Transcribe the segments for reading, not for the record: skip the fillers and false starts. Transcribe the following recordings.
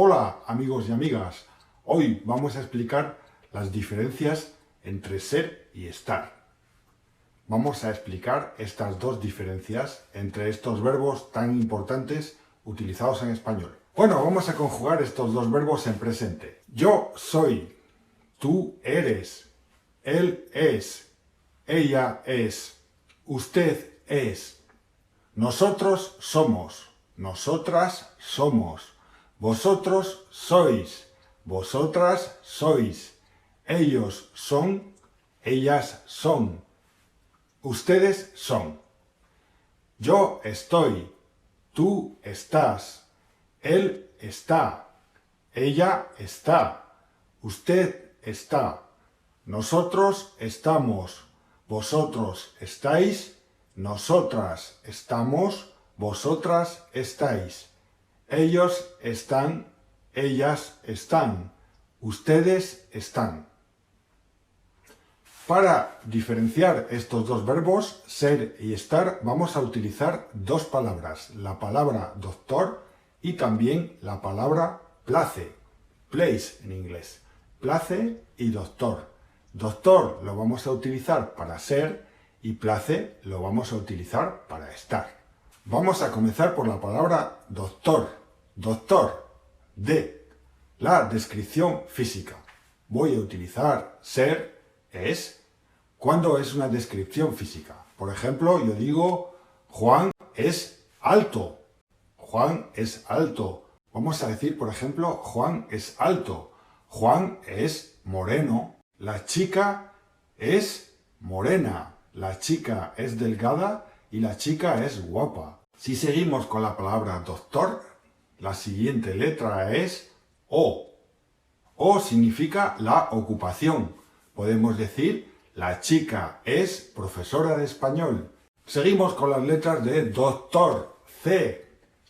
Hola amigos y amigas, hoy vamos a explicar las diferencias entre ser y estar. Vamos a explicar estas dos diferencias entre estos verbos tan importantes utilizados en español. Bueno, vamos a conjugar estos dos verbos en presente. Yo soy, tú eres, él es, ella es, usted es, nosotros somos, nosotras somos, vosotros sois, vosotras sois, ellos son, ellas son, ustedes son. Yo estoy, tú estás, él está, ella está, usted está, nosotros estamos, vosotros estáis, nosotras estamos, vosotras estáis. Ellos están, ellas están, ustedes están. Para diferenciar estos dos verbos, ser y estar, vamos a utilizar dos palabras, la palabra doctor y también la palabra place, place en inglés, place y doctor. Doctor lo vamos a utilizar para ser y place lo vamos a utilizar para estar. Vamos a comenzar por la palabra doctor. Doctor, de la descripción física. Voy a utilizar ser, es, cuando es una descripción física. Por ejemplo, yo digo, Juan es alto. Juan es alto. Vamos a decir, por ejemplo, Juan es alto. Juan es moreno. La chica es morena. La chica es delgada y la chica es guapa. Si seguimos con la palabra doctor, la siguiente letra es O. O significa la ocupación. Podemos decir, la chica es profesora de español. Seguimos con las letras de doctor, C.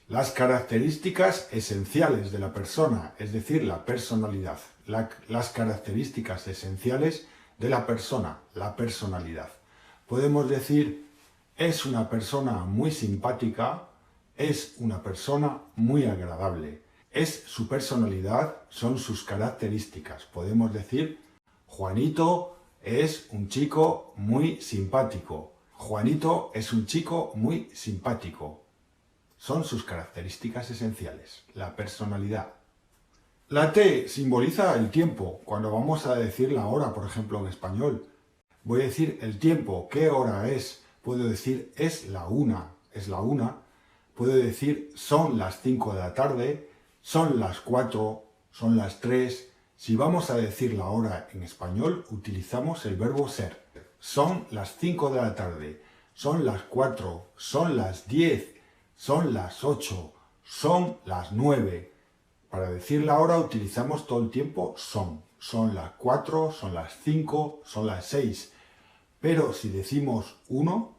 Las características esenciales de la persona, es decir, la personalidad. Las características esenciales de la persona, la personalidad. Podemos decir, es una persona muy simpática, es una persona muy agradable. Es su personalidad, son sus características. Podemos decir, Juanito es un chico muy simpático. Juanito es un chico muy simpático. Son sus características esenciales, la personalidad. La T simboliza el tiempo. Cuando vamos a decir la hora, por ejemplo, en español, voy a decir el tiempo, ¿qué hora es? Puedo decir es la una. Puedo decir son las 5 de la tarde, son las 4, son las 3. Si vamos a decir la hora en español, utilizamos el verbo ser. Son las 5 de la tarde, son las 4, son las 10, son las 8, son las 9. Para decir la hora utilizamos todo el tiempo son. Son las 4, son las 5, son las 6. Pero si decimos uno,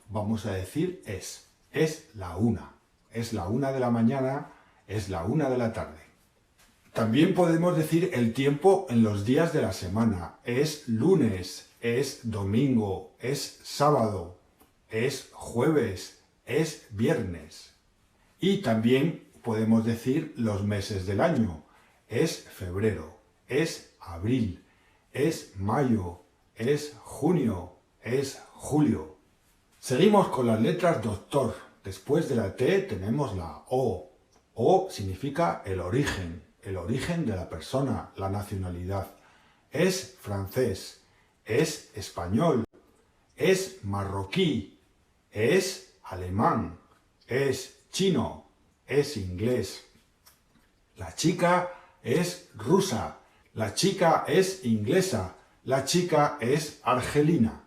vamos a decir es. Es la una. Es la 1 de la mañana, es la 1 de la tarde. También podemos decir el tiempo en los días de la semana. Es lunes, es domingo, es sábado, es jueves, es viernes. Y también podemos decir los meses del año. Es febrero, es abril, es mayo, es junio, es julio. Seguimos con las letras doctor. Después de la T tenemos la O. O significa el origen de la persona, la nacionalidad. Es francés, es español, es marroquí, es alemán, es chino, es inglés. La chica es rusa, la chica es inglesa, la chica es argelina.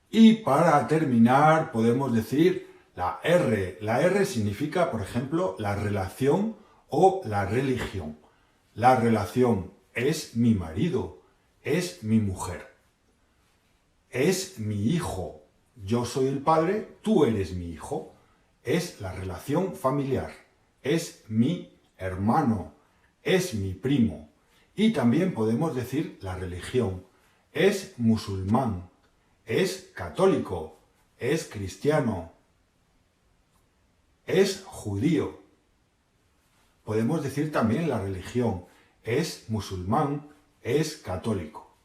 Y para terminar podemos decir la R. La R significa, por ejemplo, la relación o la religión. La relación es mi marido, es mi mujer, es mi hijo. Yo soy el padre, tú eres mi hijo. Es la relación familiar, es mi hermano, es mi primo. Y también podemos decir la religión. Es musulmán, es católico, es cristiano, es judío. Podemos decir también la religión. Es musulmán, es católico.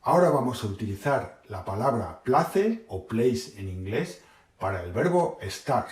Ahora vamos a utilizar la palabra place o place en inglés para el verbo estar.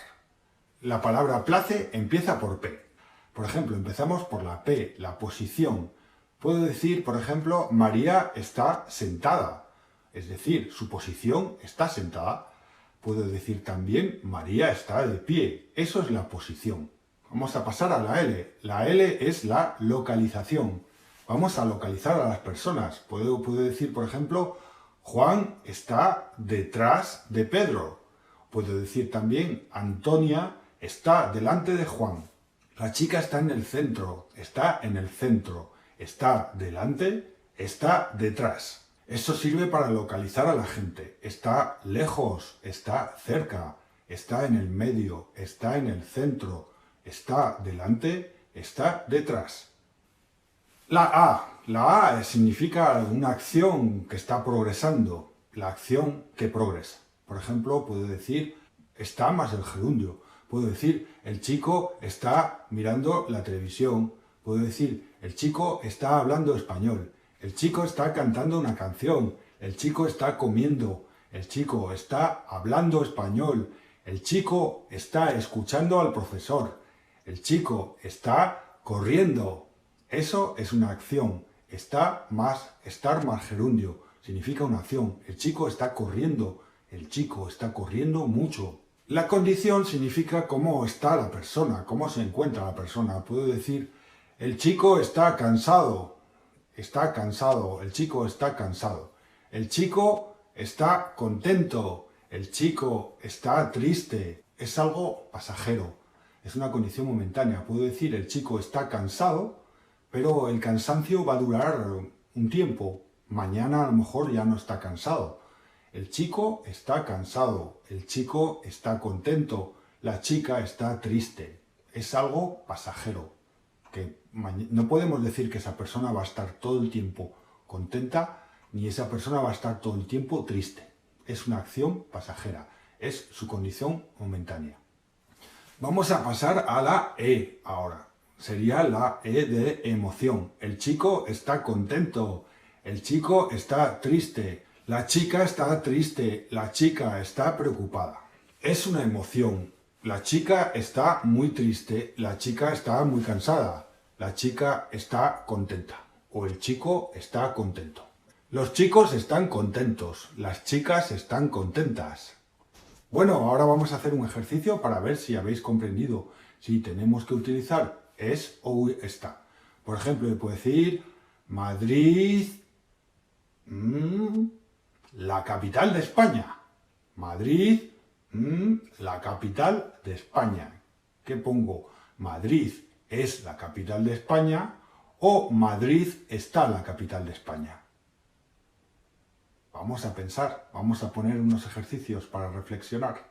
La palabra place empieza por P. Por ejemplo, empezamos por la P, la posición. Puedo decir, por ejemplo, María está sentada. Es decir, su posición está sentada. Puedo decir también María está de pie. Eso es la posición. Vamos a pasar a la L. La L es la localización. Vamos a localizar a las personas. Puedo decir, por ejemplo, Juan está detrás de Pedro. Puedo decir también Antonia está delante de Juan. La chica está en el centro. Está en el centro. Está delante. Está detrás. Eso sirve para localizar a la gente. Está lejos. Está cerca. Está en el medio. Está en el centro. Está delante. Está detrás. La A significa una acción que está progresando, la acción que progresa. Por ejemplo, puedo decir, está más el gerundio. Puedo decir, el chico está mirando la televisión. Puedo decir, el chico está hablando español. El chico está cantando una canción. El chico está comiendo. El chico está hablando español. El chico está escuchando al profesor. El chico está corriendo. Eso es una acción. Estar más gerundio. Significa una acción. El chico está corriendo. El chico está corriendo mucho. La condición significa cómo está la persona, cómo se encuentra la persona. Puedo decir, el chico está cansado. Está cansado. El chico está cansado. El chico está contento. El chico está triste. Es algo pasajero. Es una condición momentánea. Puedo decir, el chico está cansado, pero el cansancio va a durar un tiempo. Mañana a lo mejor ya no está cansado. El chico está cansado. El chico está contento. La chica está triste. Es algo pasajero. Que no podemos decir que esa persona va a estar todo el tiempo contenta, ni esa persona va a estar todo el tiempo triste. Es una acción pasajera. Es su condición momentánea. Vamos a pasar a la E ahora. Sería la E de emoción. El chico está contento. El chico está triste. La chica está triste. La chica está preocupada. Es una emoción. La chica está muy triste. La chica está muy cansada. La chica está contenta. O el chico está contento. Los chicos están contentos. Las chicas están contentas. Bueno, ahora vamos a hacer un ejercicio para ver si habéis comprendido si tenemos que utilizar es o está. Por ejemplo, yo puedo decir Madrid, la capital de España. Madrid, la capital de España. ¿Qué pongo? Madrid es la capital de España o Madrid está la capital de España. Vamos a pensar, vamos a poner unos ejercicios para reflexionar.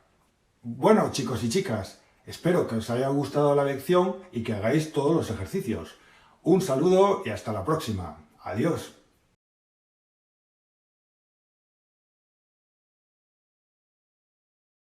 Bueno, chicos y chicas, espero que os haya gustado la lección y que hagáis todos los ejercicios. Un saludo y hasta la próxima. Adiós.